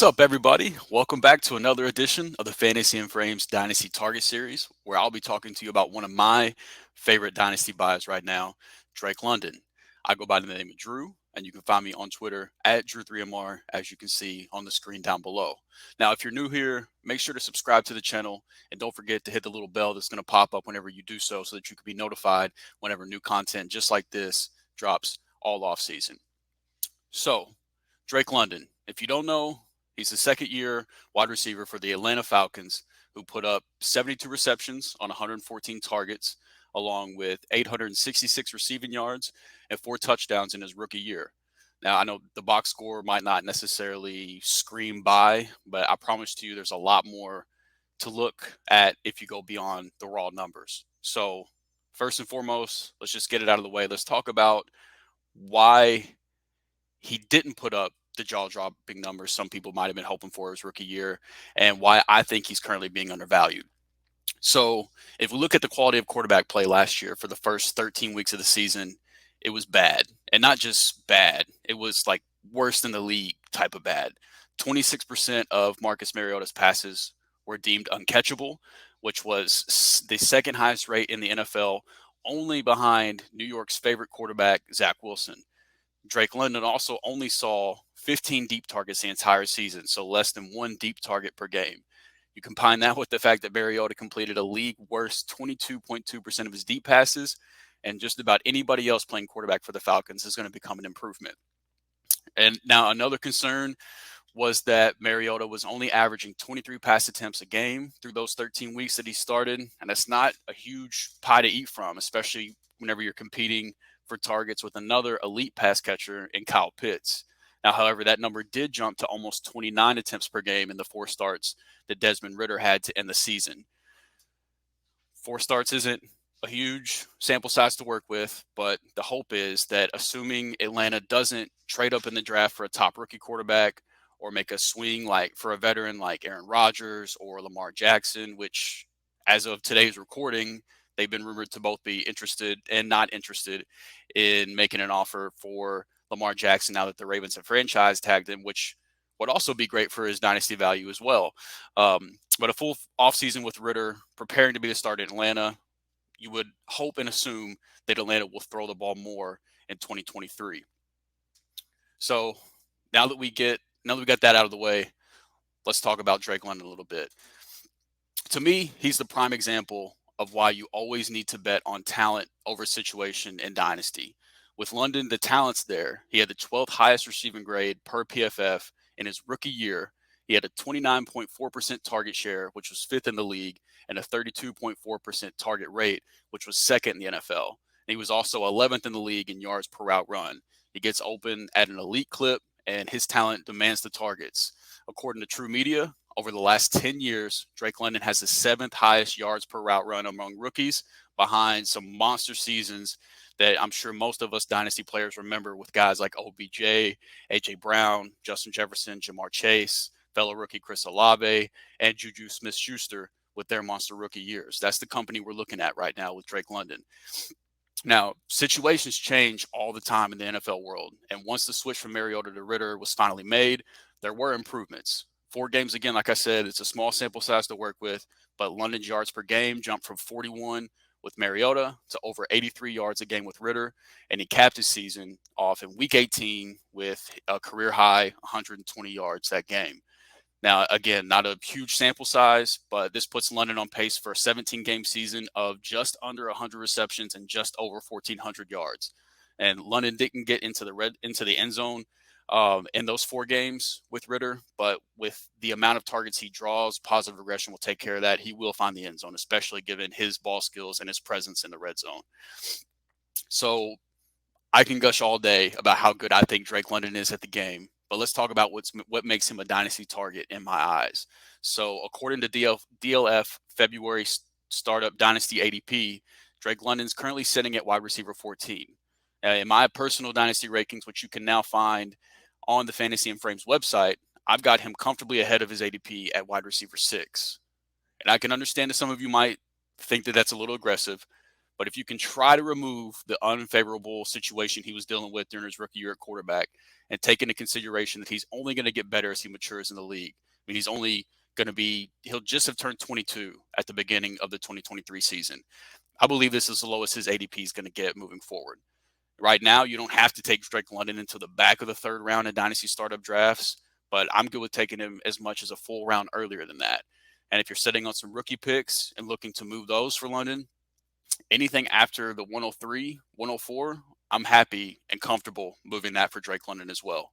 What's up, everybody? Welcome back to another edition of the Fantasy and Frames Dynasty Target Series, where I'll be talking to you about one of my favorite Dynasty buys right now, Drake London. I go by the name of Drew, and you can find me on Twitter at Drew3MR, as you can see on the screen down below. Now, if you're new here, make sure to subscribe to the channel, and don't forget to hit the little bell that's going to pop up whenever you do so that you can be notified whenever new content just like this drops all off season. So, Drake London, if you don't know, he's the second-year wide receiver for the Atlanta Falcons, who put up 72 receptions on 114 targets, along with 866 receiving yards and 4 touchdowns in his rookie year. Now, I know the box score might not necessarily scream by, but I promise to you there's a lot more to look at if you go beyond the raw numbers. So, first and foremost, let's just get it out of the way. Let's talk about why he didn't put up the jaw-dropping numbers some people might have been hoping for his rookie year, and why I think he's currently being undervalued. So if we look at the quality of quarterback play last year for the first 13 weeks of the season, it was bad. And not just bad, it was like worse than the league type of bad. 26% of Marcus Mariota's passes were deemed uncatchable, which was the second highest rate in the NFL, only behind New York's favorite quarterback, Zach Wilson. Drake London also only saw 15 deep targets the entire season, so less than 1 deep target per game. You combine that with the fact that Mariota completed a league worst 22.2% of his deep passes, and just about anybody else playing quarterback for the Falcons is going to become an improvement. And now another concern was that Mariota was only averaging 23 pass attempts a game through those 13 weeks that he started, and that's not a huge pie to eat from, especially whenever you're competing for targets with another elite pass catcher in Kyle Pitts. Now, however, that number did jump to almost 29 attempts per game in the 4 starts that Desmond Ridder had to end the season. 4 starts isn't a huge sample size to work with, but the hope is that assuming Atlanta doesn't trade up in the draft for a top rookie quarterback or make a swing like for a veteran like Aaron Rodgers or Lamar Jackson, which as of today's recording, they've been rumored to both be interested and not interested in making an offer for Lamar Jackson now that the Ravens have franchise tagged him, which would also be great for his dynasty value as well. But a full offseason with Ridder preparing to be the starter in Atlanta, you would hope and assume that Atlanta will throw the ball more in 2023. So now that we got that out of the way, let's talk about Drake London a little bit. To me, he's the prime example of why you always need to bet on talent over situation in Dynasty. With London, the talent's there. He had the 12th highest receiving grade per PFF in his rookie year. He had a 29.4% target share, which was 5th in the league, and a 32.4% target rate, which was 2nd in the NFL. And he was also 11th in the league in yards per route run. He gets open at an elite clip, and his talent demands the targets. According to True Media, over the last 10 years, Drake London has the 7th highest yards per route run among rookies, behind some monster seasons that I'm sure most of us Dynasty players remember with guys like OBJ, A.J. Brown, Justin Jefferson, Jamar Chase, fellow rookie Chris Olave, and Juju Smith-Schuster with their monster rookie years. That's the company we're looking at right now with Drake London. Now, situations change all the time in the NFL world, and once the switch from Mariota to Ridder was finally made, there were improvements. 4 games, again, like I said, it's a small sample size to work with, but London's yards per game jumped from 41 with Mariota to over 83 yards a game with Ridder, and he capped his season off in Week 18 with a career-high 120 yards that game. Now, again, not a huge sample size, but this puts London on pace for a 17-game season of just under 100 receptions and just over 1,400 yards. And London didn't get into the end zone in those 4 games with Ridder, but with the amount of targets he draws, positive regression will take care of that. He will find the end zone, especially given his ball skills and his presence in the red zone. So I can gush all day about how good I think Drake London is at the game, but let's talk about what makes him a dynasty target in my eyes. So according to DLF February Startup Dynasty ADP, Drake London's currently sitting at wide receiver 14. In my personal dynasty rankings, which you can now find on the Fantasy and Frames website, I've got him comfortably ahead of his ADP at wide receiver 6. And I can understand that some of you might think that that's a little aggressive, But if you can try to remove the unfavorable situation he was dealing with during his rookie year at quarterback and take into consideration that he's only going to get better as he matures in the league. I mean, he'll just have turned 22 at the beginning of the 2023 season. I believe this is the lowest his ADP is going to get moving forward. Right now, you don't have to take Drake London until the back of the third round in Dynasty startup drafts, but I'm good with taking him as much as a full round earlier than that. And if you're sitting on some rookie picks and looking to move those for London, anything after the 103, 104, I'm happy and comfortable moving that for Drake London as well.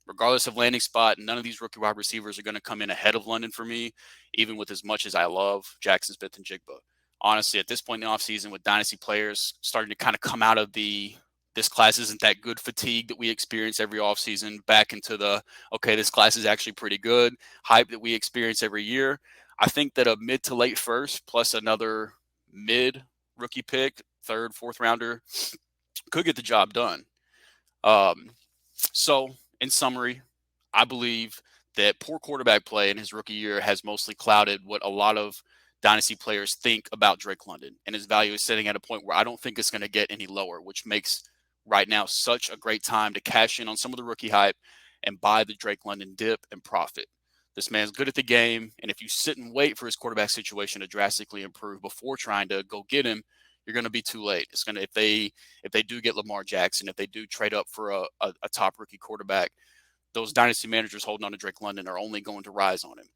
Regardless of landing spot, none of these rookie wide receivers are going to come in ahead of London for me, even with as much as I love Jackson Smith and Jigba. Honestly, at this point in the offseason, with Dynasty players starting to kind of come out of this class isn't that good fatigue that we experience every offseason back into this class is actually pretty good hype that we experience every year. I think that a mid to late first plus another mid rookie pick, third, fourth rounder, could get the job done. So in summary, I believe that poor quarterback play in his rookie year has mostly clouded what a lot of Dynasty players think about Drake London, and his value is sitting at a point where I don't think it's going to get any lower, which makes right now such a great time to cash in on some of the rookie hype and buy the Drake London dip and profit. This man's good at the game, and if you sit and wait for his quarterback situation to drastically improve before trying to go get him, you're going to be too late. It's going to if they do get Lamar Jackson, if they do trade up for a top rookie quarterback, those dynasty managers holding on to Drake London are only going to rise on him.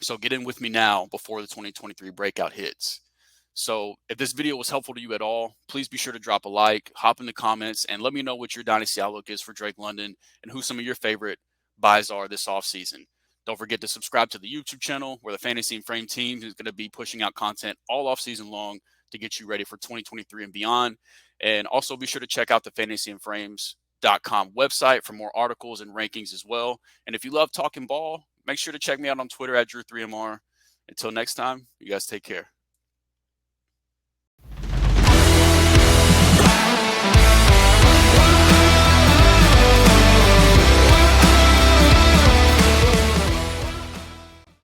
So get in with me now before the 2023 breakout hits. So if this video was helpful to you at all, please be sure to drop a like, hop in the comments, and let me know what your dynasty outlook is for Drake London and who some of your favorite buys are this offseason. Don't forget to subscribe to the YouTube channel where the Fantasy and Frame team is going to be pushing out content all offseason long to get you ready for 2023 and beyond. And also be sure to check out the FantasyandFrames.com website for more articles and rankings as well. And if you love talking ball, make sure to check me out on Twitter at Drew3MR. Until next time, you guys take care.